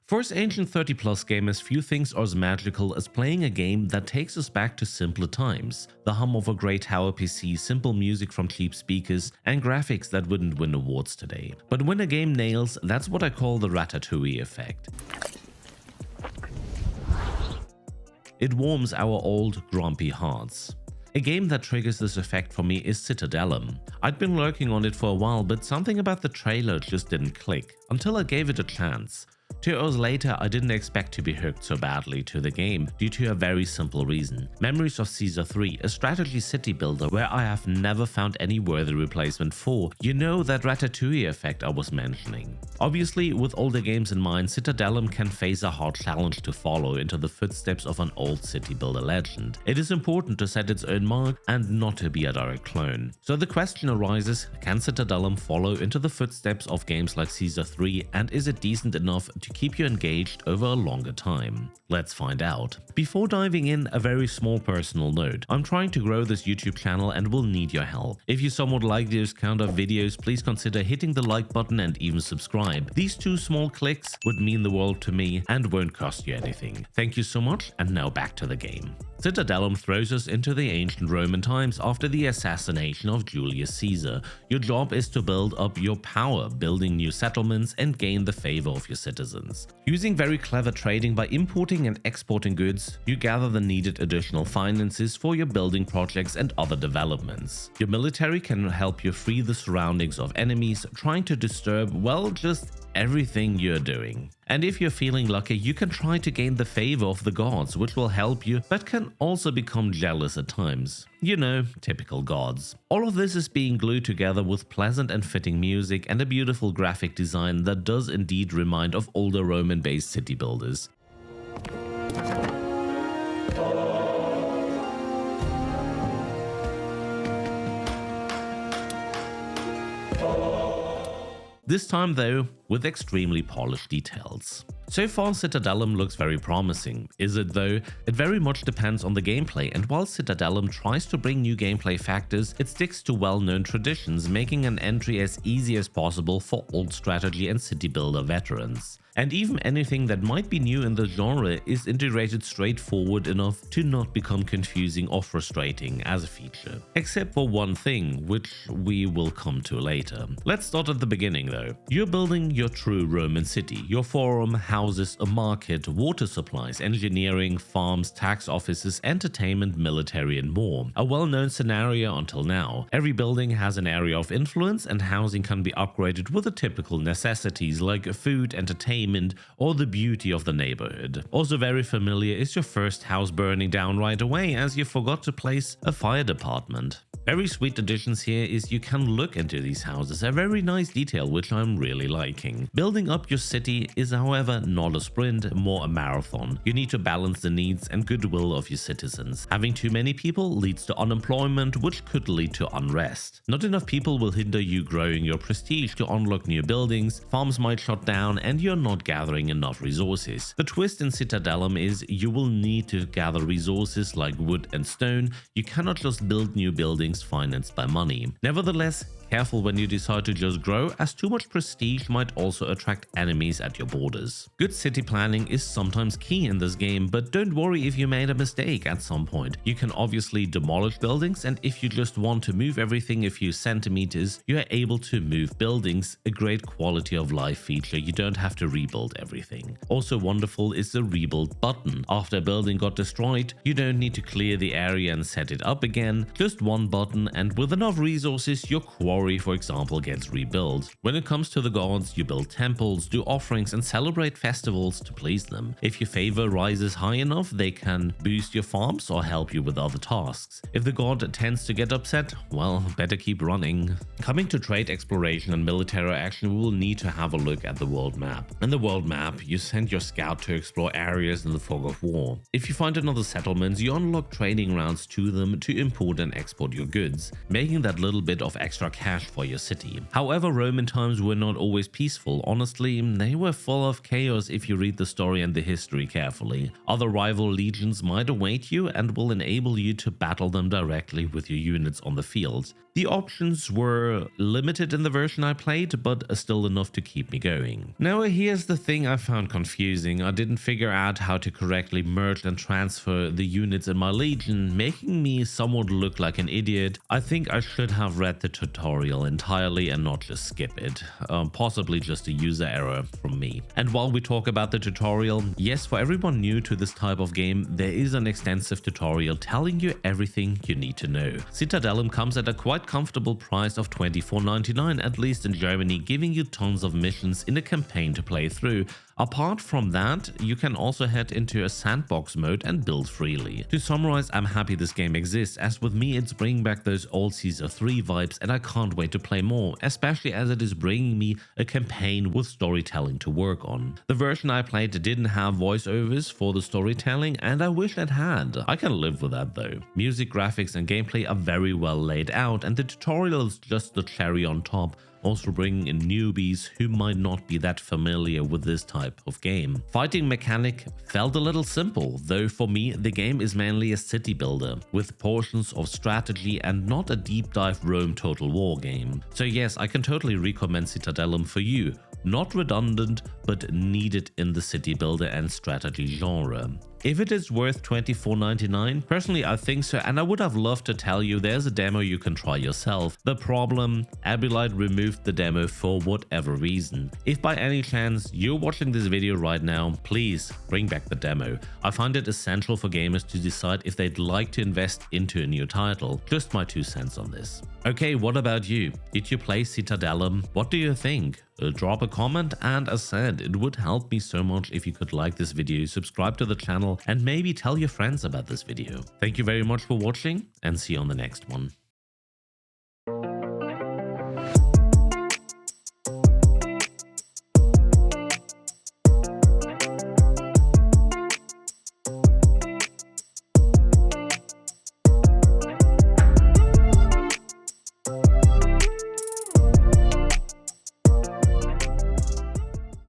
For us ancient 30 plus gamers, few things are as magical as playing a game that takes us back to simpler times. The hum of a great tower PC, simple music from cheap speakers, and graphics that wouldn't win awards today. But when a game nails, that's what I call the Ratatouille effect. It warms our old, grumpy hearts. A game that triggers this effect for me is Citadelum. I'd been lurking on it for a while, but something about the trailer just didn't click, until I gave it a chance. 2 hours later, I didn't expect to be hooked so badly to the game due to a very simple reason. Memories of Caesar 3, a strategy city builder where I have never found any worthy replacement for, you know, that Ratatouille effect I was mentioning. Obviously, with older games in mind, Citadelum can face a hard challenge to follow into the footsteps of an old city builder legend. It is important to set its own mark and not to be a direct clone. So the question arises, can Citadelum follow into the footsteps of games like Caesar 3, and is it decent enough to keep you engaged over a longer time? Let's find out. Before diving in, a very small personal note. I'm trying to grow this YouTube channel and will need your help. If you somewhat like those kind of videos, please consider hitting the like button and even subscribe. These 2 small clicks would mean the world to me and won't cost you anything. Thank you so much, and now back to the game. Citadelum throws us into the ancient Roman times after the assassination of Julius Caesar. Your job is to build up your power, building new settlements and gain the favor of your citizens. Using very clever trading by importing and exporting goods, you gather the needed additional finances for your building projects and other developments. Your military can help you free the surroundings of enemies trying to disturb, well, just everything you're doing. And if you're feeling lucky, you can try to gain the favor of the gods, which will help you, but can also become jealous at times. You know, typical gods. All of this is being glued together with pleasant and fitting music and a beautiful graphic design that does indeed remind of older Roman-based city builders. This time though, with extremely polished details. So far, Citadelum looks very promising. Is it though? It very much depends on the gameplay, and while Citadelum tries to bring new gameplay factors, it sticks to well-known traditions, making an entry as easy as possible for old strategy and city builder veterans. And even anything that might be new in the genre is integrated straightforward enough to not become confusing or frustrating as a feature. Except for one thing, which we will come to later. Let's start at the beginning though. You're building your true Roman city. Your forum houses a market, water supplies, engineering, farms, tax offices, entertainment, military and more. A well-known scenario until now. Every building has an area of influence and housing can be upgraded with the typical necessities like food, entertainment, or the beauty of the neighborhood. Also very familiar is your first house burning down right away as you forgot to place a fire department. Very sweet additions here is you can look into these houses, a very nice detail which I'm really liking. Building up your city is however not a sprint, more a marathon. You need to balance the needs and goodwill of your citizens. Having too many people leads to unemployment, which could lead to unrest. Not enough people will hinder you growing your prestige to unlock new buildings, farms might shut down and you're not gathering enough resources. The twist in Citadelum is you will need to gather resources like wood and stone. You cannot just build new buildings financed by money. Nevertheless, careful when you decide to just grow, as too much prestige might also attract enemies at your borders. Good city planning is sometimes key in this game, but don't worry if you made a mistake at some point. You can obviously demolish buildings, and if you just want to move everything a few centimeters, you are able to move buildings, a great quality of life feature. You don't have to rebuild everything. Also wonderful is the rebuild button. After a building got destroyed, you don't need to clear the area and set it up again, just one button, and with enough resources, your quarry, for example, gets rebuilt. When it comes to the gods, you build temples, do offerings and celebrate festivals to please them. If your favor rises high enough, they can boost your farms or help you with other tasks. If the god tends to get upset, well, better keep running. Coming to trade exploration and military action, we will need to have a look at the world map. In the world map, you send your scout to explore areas in the fog of war. If you find another settlement, you unlock trading routes to them to import and export your of goods, making that little bit of extra cash for your city. However, Roman times were not always peaceful. Honestly, they were full of chaos if you read the story and the history carefully. Other rival legions might await you and will enable you to battle them directly with your units on the field. The options were limited in the version I played, but still enough to keep me going. Now here's the thing I found confusing. I didn't figure out how to correctly merge and transfer the units in my legion, making me somewhat look like an idiot. I think I should have read the tutorial entirely and not just skip it. Possibly just a user error from me. And while we talk about the tutorial, yes, for everyone new to this type of game, there is an extensive tutorial telling you everything you need to know. Citadelum comes at a quite comfortable price of $24.99, at least in Germany, giving you tons of missions in a campaign to play through. Apart from that, you can also head into a sandbox mode and build freely. To summarize, I'm happy this game exists, as with me it's bringing back those old Caesar 3 vibes, and I can't wait to play more, especially as it is bringing me a campaign with storytelling to work on. The version I played didn't have voiceovers for the storytelling, and I wish it had. I can live with that though. Music, graphics and gameplay are very well laid out, and the tutorial is just the cherry on top, also bringing in newbies who might not be that familiar with this type of game. Fighting mechanic felt a little simple, though for me the game is mainly a city builder, with portions of strategy and not a deep dive Rome Total War game. So yes, I can totally recommend Citadelum for you. Not redundant, but needed in the city builder and strategy genre. If it is worth $24.99, personally I think so, and I would have loved to tell you there's a demo you can try yourself. The problem, Abilite removed the demo for whatever reason. If by any chance you're watching this video right now, please bring back the demo. I find it essential for gamers to decide if they'd like to invest into a new title. Just my 2 cents on this. Okay, what about you? Did you play Citadelum? What do you think? Drop a comment, and as said, it would help me so much if you could like this video, subscribe to the channel, and maybe tell your friends about this video. Thank you very much for watching, and see you on the next one.